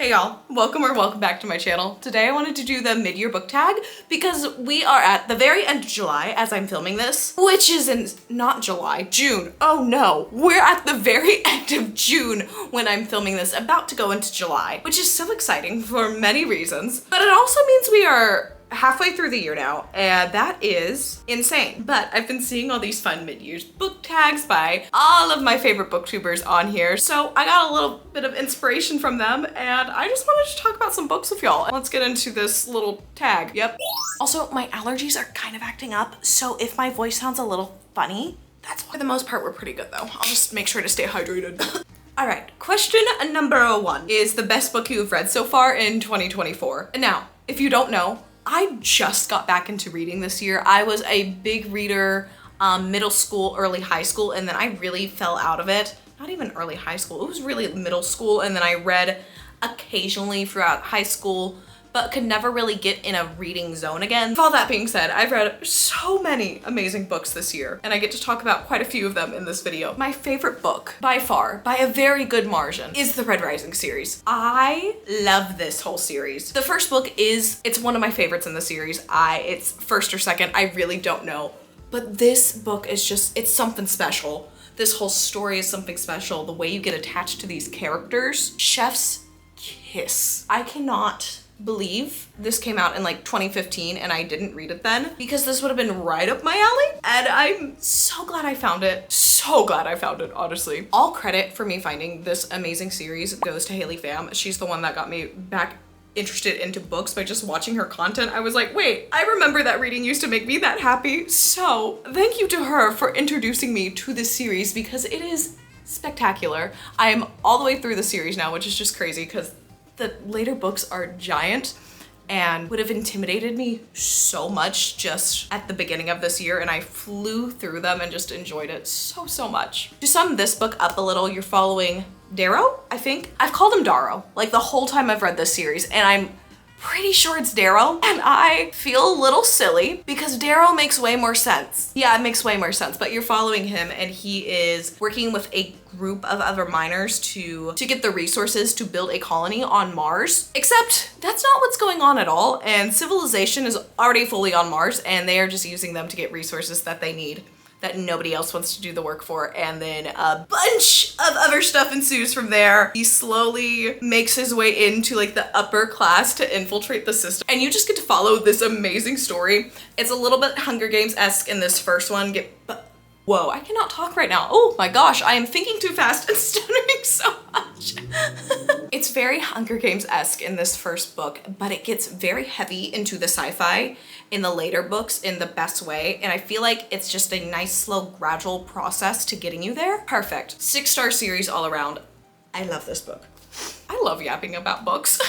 Hey y'all, welcome back to my channel. Today I wanted to do the mid-year book tag because we are at the very end of July as I'm filming this, which is not July, June. Oh no, we're at the very end of June when I'm filming this, about to go into July, which is so exciting for many reasons. But it also means we are halfway through the year now, and that is insane. But I've been seeing all these fun mid-year book tags by all of my favorite booktubers on here, so I got a little bit of inspiration from them, and I just wanted to talk about some books with y'all. Let's get into this little tag. Yep. Also, my allergies are kind of acting up, so if my voice sounds a little funny, that's why. For the most part, we're pretty good though. I'll just make sure to stay hydrated. All right, question number 1 is the best book you've read so far in 2024. And now, if you don't know, I just got back into reading this year. I was a big reader middle school, early high school, and then I really fell out of it. Not even early high school, it was really middle school, and then I read occasionally throughout high school, but could never really get in a reading zone again. With all that being said, I've read so many amazing books this year, and I get to talk about quite a few of them in this video. My favorite book, by far, by a very good margin, is the Red Rising series. I love this whole series. The first book it's one of my favorites in the series. It's first or second, I really don't know. But this book is it's something special. This whole story is something special. The way you get attached to these characters, chef's kiss. I cannot believe this came out in like 2015 and I didn't read it then, because this would have been right up my alley, and I'm so glad I found it. So glad I found it, honestly. All credit for me finding this amazing series goes to Haley Pham. She's the one that got me back interested into books by just watching her content. I was like, wait, I remember that reading used to make me that happy. So thank you to her for introducing me to this series, because it is spectacular. I am all the way through the series now, which is just crazy because the later books are giant and would have intimidated me so much just at the beginning of this year, and I flew through them and just enjoyed it so much. To sum this book up a little, you're following Darrow, I think. I've called him Darrow like the whole time I've read this series, and I'm pretty sure it's Darrow, and I feel a little silly because Darrow makes way more sense. Yeah, it makes way more sense, but you're following him and he is working with a group of other miners to get the resources to build a colony on Mars. Except that's not what's going on at all, and civilization is already fully on Mars, and they are just using them to get resources that they need, that nobody else wants to do the work for, and then a bunch of other stuff ensues from there. He slowly makes his way into like the upper class to infiltrate the system, and you just get to follow this amazing story. It's a little bit Hunger Games-esque in this first one. Whoa, I cannot talk right now. Oh my gosh, I am thinking too fast and stuttering so much. It's very Hunger Games-esque in this first book, but it gets very heavy into the sci-fi in the later books in the best way, and I feel like it's just a nice, slow, gradual process to getting you there. Perfect. 6-star series all around. I love this book. I love yapping about books.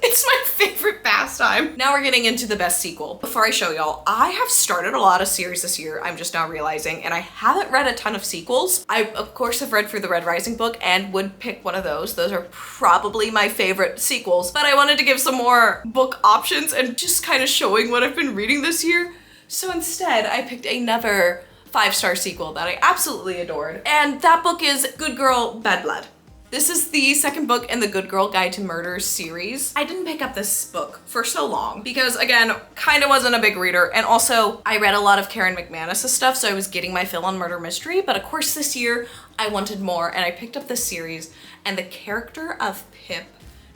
It's my favorite pastime. Now we're getting into the best sequel. Before I show y'all, I have started a lot of series this year, I'm just now realizing, and I haven't read a ton of sequels. I, of course, have read through the Red Rising book and would pick one of those. Those are probably my favorite sequels, but I wanted to give some more book options and just kind of showing what I've been reading this year. So instead, I picked another 5-star sequel that I absolutely adored, and that book is Good Girl, Bad Blood. This is the second book in the Good Girl Guide to Murder series. I didn't pick up this book for so long because, again, kind of wasn't a big reader, and also I read a lot of Karen McManus's stuff, so I was getting my fill on murder mystery, but of course this year I wanted more, and I picked up this series, and the character of Pip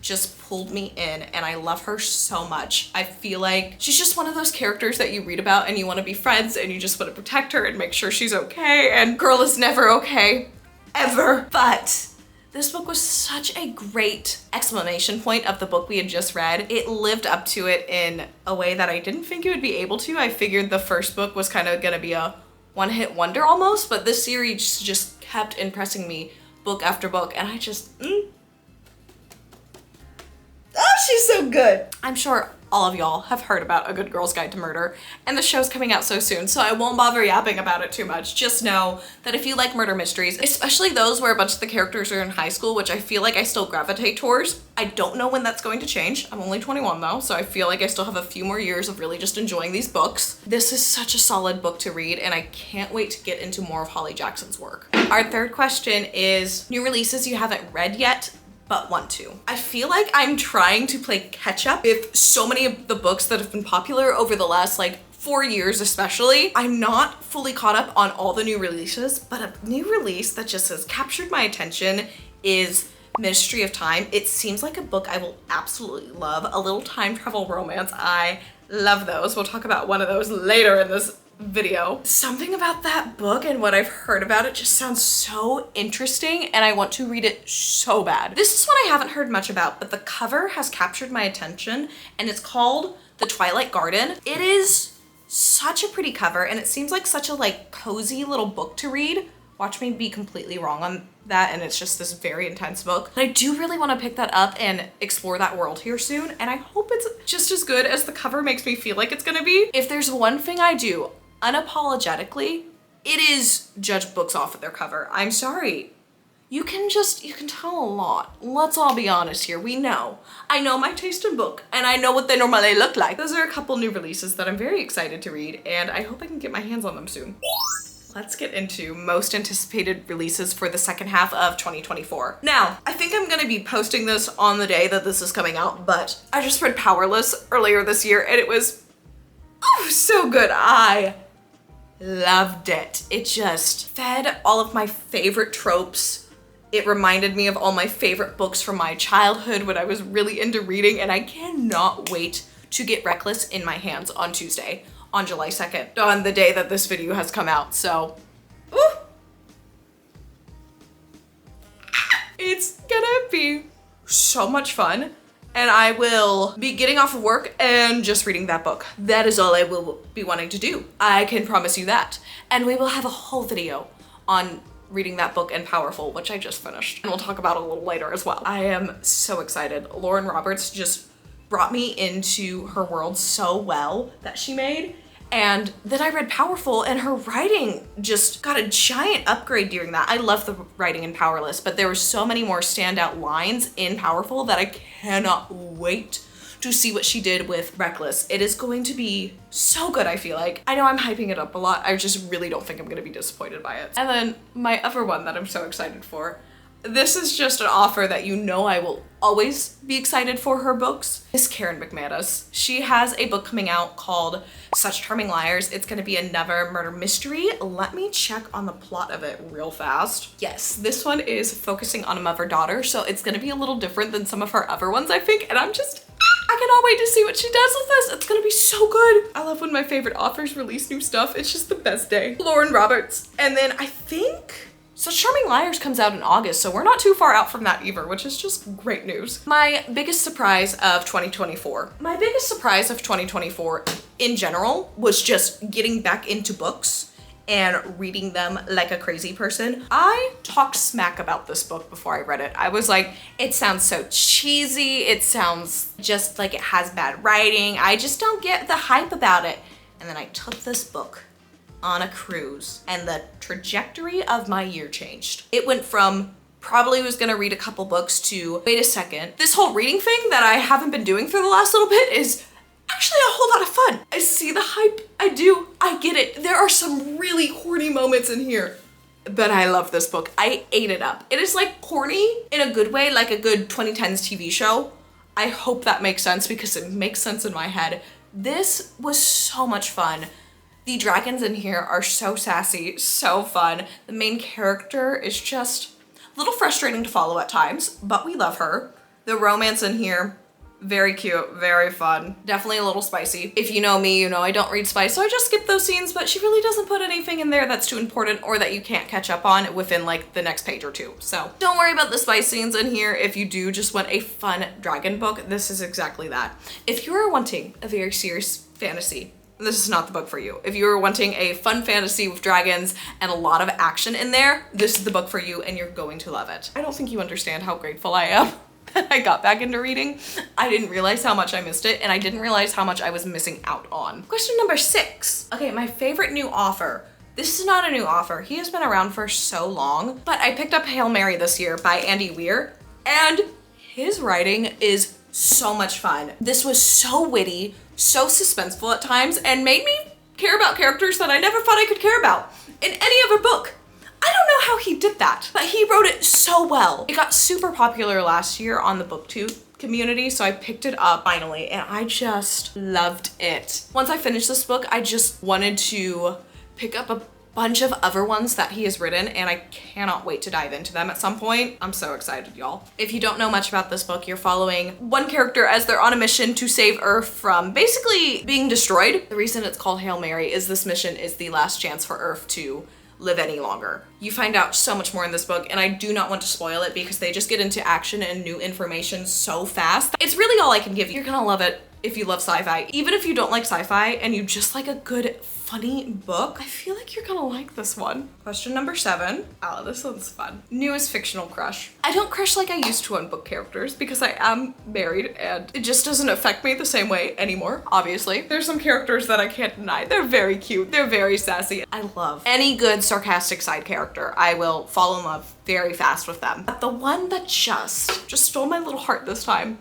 just pulled me in, and I love her so much. I feel like she's just one of those characters that you read about and you want to be friends and you just want to protect her and make sure she's okay, and girl is never okay, ever. But this book was such a great exclamation point of the book we had just read. It lived up to it in a way that I didn't think it would be able to. I figured the first book was kind of gonna be a one-hit wonder almost, but this series just kept impressing me book after book, and I just, oh, she's so good. I'm sure all of y'all have heard about A Good Girl's Guide to Murder, and the show's coming out so soon, so I won't bother yapping about it too much. Just know that if you like murder mysteries, especially those where a bunch of the characters are in high school, which I feel like I still gravitate towards, I don't know when that's going to change. I'm only 21 though, so I feel like I still have a few more years of really just enjoying these books. This is such a solid book to read, and I can't wait to get into more of Holly Jackson's work. Our third question is new releases you haven't read yet but want to. I feel like I'm trying to play catch up with so many of the books that have been popular over the last like 4 years especially. I'm not fully caught up on all the new releases, but a new release that just has captured my attention is Ministry of Time. It seems like a book I will absolutely love. A little time travel romance. I love those. We'll talk about one of those later in this video. Something about that book and what I've heard about it just sounds so interesting and I want to read it so bad. This is one I haven't heard much about, but the cover has captured my attention and it's called The Twilight Garden. It is such a pretty cover and it seems like such a like cozy little book to read. Watch me be completely wrong on that and it's just this very intense book. But I do really want to pick that up and explore that world here soon and I hope it's just as good as the cover makes me feel like it's gonna be. If there's one thing I do unapologetically, it is judge books off of their cover. I'm sorry. You can tell a lot. Let's all be honest here. We know. I know my taste in book and I know what they normally look like. Those are a couple new releases that I'm very excited to read and I hope I can get my hands on them soon. Let's get into most anticipated releases for the second half of 2024. Now, I think I'm gonna be posting this on the day that this is coming out, but I just read Powerless earlier this year and it was so good. I loved it. It just fed all of my favorite tropes. It reminded me of all my favorite books from my childhood when I was really into reading and I cannot wait to get Reckless in my hands on Tuesday, on July 2nd, on the day that this video has come out, so. It's gonna be so much fun and I will be getting off of work and just reading that book. That is all I will be wanting to do. I can promise you that. And we will have a whole video on reading that book and Powerful, which I just finished. And we'll talk about it a little later as well. I am so excited. Lauren Roberts just brought me into her world so well that she made. And then I read Powerful and her writing just got a giant upgrade during that. I love the writing in Powerless, but there were so many more standout lines in Powerful that I cannot wait to see what she did with Reckless. It is going to be so good, I feel like. I know I'm hyping it up a lot. I just really don't think I'm gonna be disappointed by it. And then my other one that I'm so excited for, this is just an offer that you know I will always be excited for her books, is Karen McManus. She has a book coming out called Such Charming Liars. It's gonna be another murder mystery. Let me check on the plot of it real fast. Yes, this one is focusing on a mother-daughter, so it's gonna be a little different than some of her other ones, I think, and I cannot wait to see what she does with this. It's gonna be so good. I love when my favorite authors release new stuff. It's just the best day. Lauren Roberts. And then I think Such Charming Liars comes out in August, so we're not too far out from that either, which is just great news. My biggest surprise of 2024. My biggest surprise of 2024 in general was just getting back into books and reading them like a crazy person. I talked smack about this book before I read it. I was like, it sounds so cheesy. It sounds just like it has bad writing. I just don't get the hype about it. And then I took this book on a cruise and the trajectory of my year changed. It went from probably was gonna read a couple books to, wait a second, this whole reading thing that I haven't been doing for the last little bit is actually a whole lot of fun. I see the hype, I do, I get it. There are some really corny moments in here, but I love this book. I ate it up. It is like corny in a good way, like a good 2010s TV show. I hope that makes sense because it makes sense in my head. This was so much fun. The dragons in here are so sassy, so fun. The main character is just a little frustrating to follow at times, but we love her. The romance in here, very cute, very fun. Definitely a little spicy. If you know me, you know I don't read spice, so I just skip those scenes, but she really doesn't put anything in there that's too important or that you can't catch up on within like the next page or two. So don't worry about the spice scenes in here. If you do just want a fun dragon book, this is exactly that. If you're wanting a very serious fantasy, this is not the book for you. If you're wanting a fun fantasy with dragons and a lot of action in there, this is the book for you and you're going to love it. I don't think you understand how grateful I am that I got back into reading. I didn't realize how much I missed it and I didn't realize how much I was missing out on. Question number 6. Okay, my favorite new author. This is not a new author. He has been around for so long, but I picked up Hail Mary this year by Andy Weir and his writing is so much fun. This was so witty, so suspenseful at times, and made me care about characters that I never thought I could care about in any other book. I don't know how he did that, but he wrote it so well. It got super popular last year on the BookTube community, so I picked it up finally and I just loved it. Once I finished this book, I just wanted to pick up a bunch of other ones that he has written, and I cannot wait to dive into them at some point. I'm so excited, y'all. If you don't know much about this book, you're following one character as they're on a mission to save Earth from basically being destroyed. The reason it's called Hail Mary is this mission is the last chance for Earth to live any longer. You find out so much more in this book, and I do not want to spoil it because they just get into action and new information so fast. It's really all I can give you. You're gonna love it if you love sci-fi. Even if you don't like sci-fi and you just like a good, funny book, I feel like you're gonna like this one. Question number 7. Oh, this one's fun. Newest fictional crush. I don't crush like I used to on book characters because I am married and it just doesn't affect me the same way anymore, obviously. There's some characters that I can't deny. They're very cute. They're very sassy. I love any good sarcastic side character. I will fall in love very fast with them. But the one that just stole my little heart this time,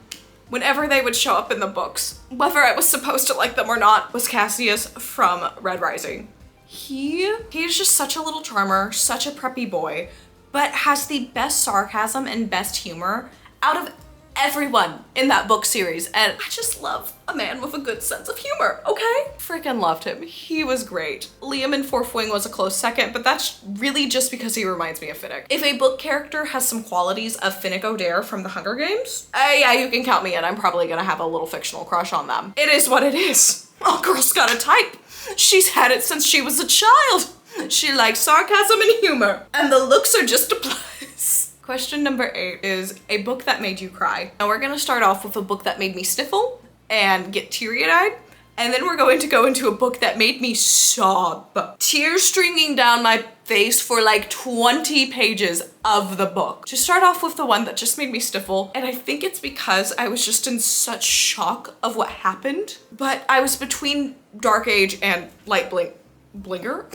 whenever they would show up in the books, whether I was supposed to like them or not, was Cassius from Red Rising. He's just such a little charmer, such a preppy boy, but has the best sarcasm and best humor out of everyone in that book series. And I just love a man with a good sense of humor, okay? Freaking loved him. He was great. Liam in Fourth Wing was a close second, but that's really just because he reminds me of Finnick. If a book character has some qualities of Finnick Odair from the Hunger Games, yeah, you can count me in. I'm probably gonna have a little fictional crush on them. It is what it is. Oh, girl's got a type. She's had it since she was a child. She likes sarcasm and humor, and the looks are just a plus. Question number 8 is a book that made you cry. Now we're gonna start off with a book that made me sniffle and get teary-eyed, and then we're going to go into a book that made me sob. Tears streaming down my face for like 20 pages of the book. To start off with the one that just made me sniffle, and I think it's because I was just in such shock of what happened, but I was between Dark Age and Blinger?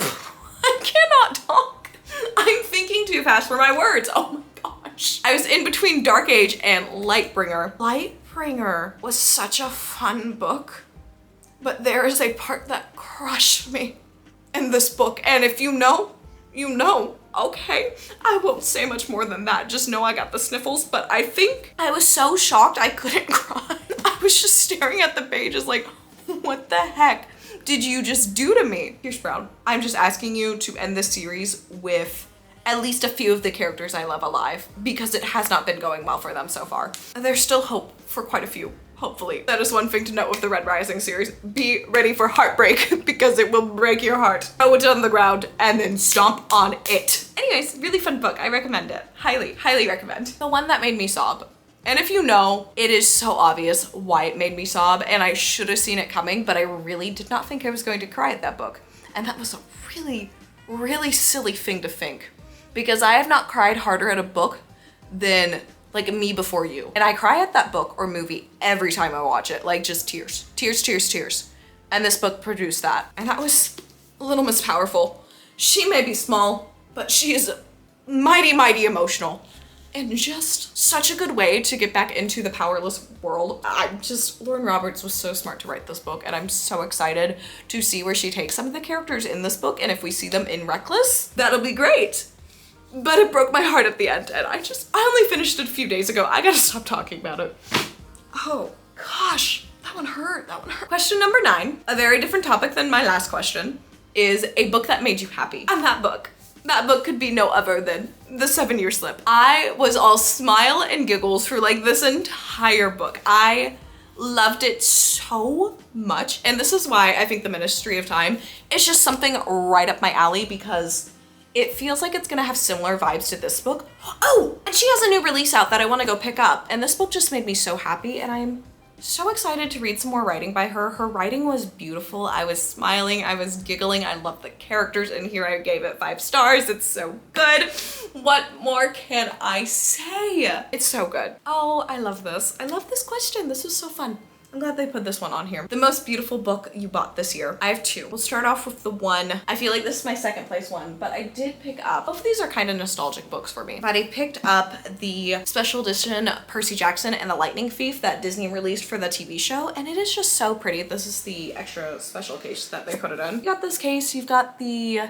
I cannot talk. I'm thinking too fast for my words. Oh my gosh. I was in between Dark Age and Lightbringer. Lightbringer was such a fun book, but there is a part that crushed me in this book. And if you know, you know, okay? I won't say much more than that. Just know I got the sniffles, but I think I was so shocked I couldn't cry. I was just staring at the pages like, what the heck did you just do to me? Pierce Brown, I'm just asking you to end this series with at least a few of the characters I love alive, because it has not been going well for them so far. There's still hope for quite a few, hopefully. That is one thing to note with the Red Rising series. Be ready for heartbreak because it will break your heart. Throw it on the ground and then stomp on it. Anyways, really fun book. I recommend it. Highly, highly recommend. The one that made me sob. And if you know, it is so obvious why it made me sob, and I should have seen it coming, but I really did not think I was going to cry at that book. And that was a really, really silly thing to think, because I have not cried harder at a book than like Me Before You. And I cry at that book or movie every time I watch it, like just tears, tears, tears, tears. And this book produced that. And that was Little Miss Powerful. She may be small, but she is mighty, mighty emotional. And just such a good way to get back into the powerless world. Lauren Roberts was so smart to write this book, and I'm so excited to see where she takes some of the characters in this book, and if we see them in Reckless, that'll be great. But it broke my heart at the end, and I only finished it a few days ago. I gotta stop talking about it. Oh gosh, that one hurt, that one hurt. Question number 9, a very different topic than my last question, is a book that made you happy. And that book could be no other than The 7-Year Slip. I was all smile and giggles for like this entire book. I loved it so much. And this is why I think The Ministry of Time is just something right up my alley, because it feels like it's gonna have similar vibes to this book. Oh, and she has a new release out that I wanna go pick up. And this book just made me so happy, and I'm so excited to read some more writing by her. Her writing was beautiful. I was smiling, I was giggling. I love the characters in here. I gave it 5 stars. It's so good. What more can I say? It's so good. Oh, I love this. I love this question. This was so fun. I'm glad they put this one on here. The most beautiful book you bought this year. I have 2. We'll start off with the one, I feel like this is my second place one, but I did pick up, both of these are kind of nostalgic books for me, but I picked up the special edition Percy Jackson and the Lightning Thief that Disney released for the TV show, and it is just so pretty. This is the extra special case that they put it in. You got this case, you've got the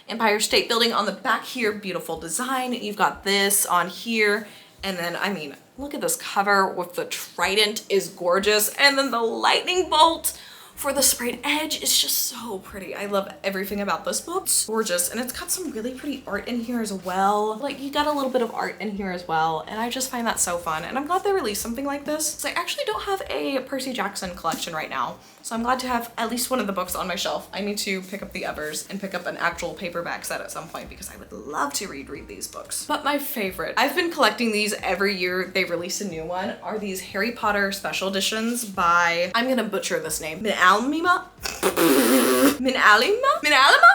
Empire State Building on the back here, beautiful design. You've got this on here. And then, I mean, look at this cover with the trident is gorgeous. And then the lightning bolt for the sprayed edge is just so pretty. I love everything about this book. It's gorgeous. And it's got some really pretty art in here as well. Like, you got a little bit of art in here as well. And I just find that so fun. And I'm glad they released something like this. So I actually don't have a Percy Jackson collection right now. So I'm glad to have at least one of the books on my shelf. I need to pick up the others and pick up an actual paperback set at some point because I would love to read these books. But my favorite, I've been collecting these every year they release a new one, are these Harry Potter special editions by, I'm gonna butcher this name, Minalima? Minalima? Minalima?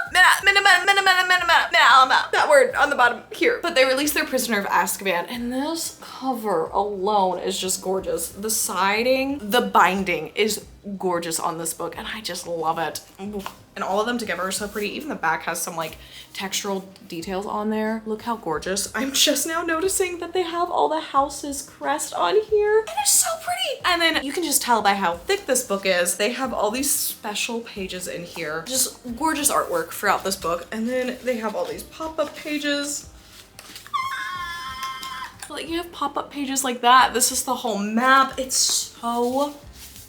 That word on the bottom here. But they released their Prisoner of Azkaban, and this cover alone is just gorgeous. The siding, the binding is gorgeous on this book, and I just love it. And all of them together are so pretty. Even the back has some like textural details on there. Look how gorgeous. I'm just now noticing that they have all the houses crest on here. It is so pretty. And then you can just tell by how thick this book is. They have all these special pages in here. Just gorgeous artwork throughout this book. And then they have all these pop-up pages. Like, you have pop-up pages like that. This is the whole map. It's so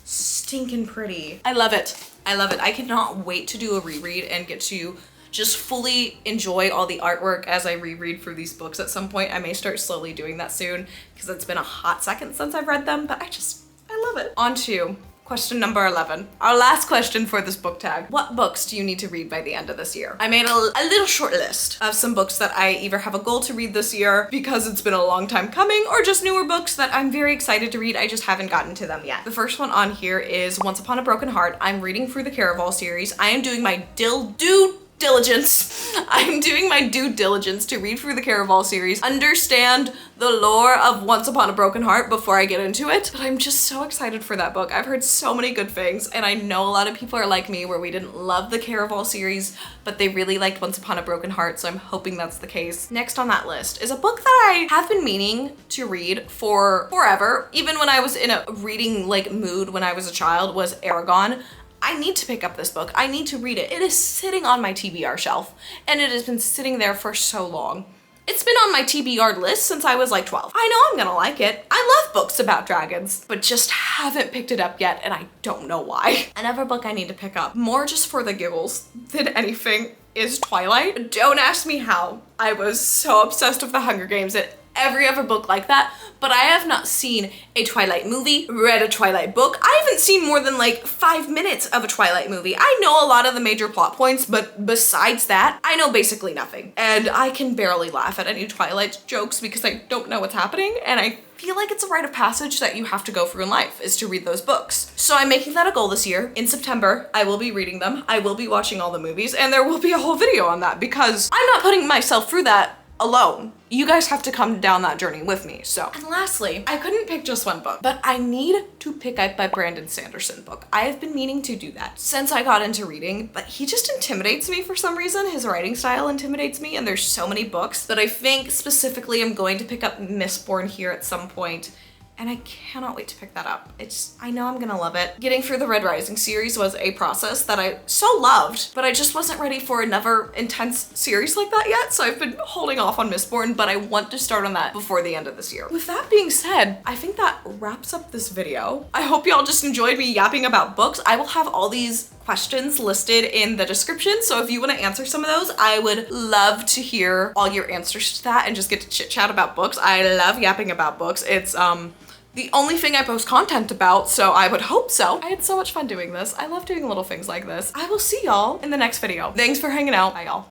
stinking pretty. I love it. I love it. I cannot wait to do a reread and get to just fully enjoy all the artwork as I reread through these books at some point. I may start slowly doing that soon because it's been a hot second since I've read them, but I love it. On to question number 11. Our last question for this book tag. What books do you need to read by the end of this year? I made a little short list of some books that I either have a goal to read this year because it's been a long time coming, or just newer books that I'm very excited to read. I just haven't gotten to them yet. The first one on here is Once Upon a Broken Heart. I'm reading through the Caraval series. I am doing my diligence. I'm doing my due diligence to read through the Caraval series, understand the lore of Once Upon a Broken Heart before I get into it. But I'm just so excited for that book. I've heard so many good things, and I know a lot of people are like me where we didn't love the Caraval series, but they really liked Once Upon a Broken Heart, so I'm hoping that's the case. Next on that list is a book that I have been meaning to read for forever. Even when I was in a reading like mood when I was a child, was Aragon. I need to pick up this book. I need to read it. It is sitting on my TBR shelf, and it has been sitting there for so long. It's been on my TBR list since I was like 12. I know I'm gonna like it. I love books about dragons, but just haven't picked it up yet, and I don't know why. Another book I need to pick up, more just for the giggles than anything, is Twilight. Don't ask me how. I was so obsessed with the Hunger Games and every other book like that, but I have not seen a Twilight movie, read a Twilight book. I haven't seen more than like 5 minutes of a Twilight movie. I know a lot of the major plot points, but besides that, I know basically nothing. And I can barely laugh at any Twilight jokes because I don't know what's happening, and I feel like it's a rite of passage that you have to go through in life, is to read those books. So I'm making that a goal this year. In September, I will be reading them. I will be watching all the movies, and there will be a whole video on that because I'm not putting myself through that alone. You guys have to come down that journey with me. So, and lastly, I couldn't pick just one book, but I need to pick up my Brandon Sanderson book. I have been meaning to do that since I got into reading, but he just intimidates me for some reason. His writing style intimidates me, and there's so many books that I think specifically I'm going to pick up Mistborn here at some point. And I cannot wait to pick that up. I know I'm gonna love it. Getting through the Red Rising series was a process that I so loved, but I just wasn't ready for another intense series like that yet, so I've been holding off on Mistborn, but I want to start on that before the end of this year. With that being said, I think that wraps up this video. I hope y'all just enjoyed me yapping about books. I will have all these questions listed in the description, so if you want to answer some of those, I would love to hear all your answers to that and just get to chit chat about books. I love yapping about books. It's the only thing I post content about, so I would hope so. I had so much fun doing this. I love doing little things like this. I will see y'all in the next video. Thanks for hanging out. Bye, y'all.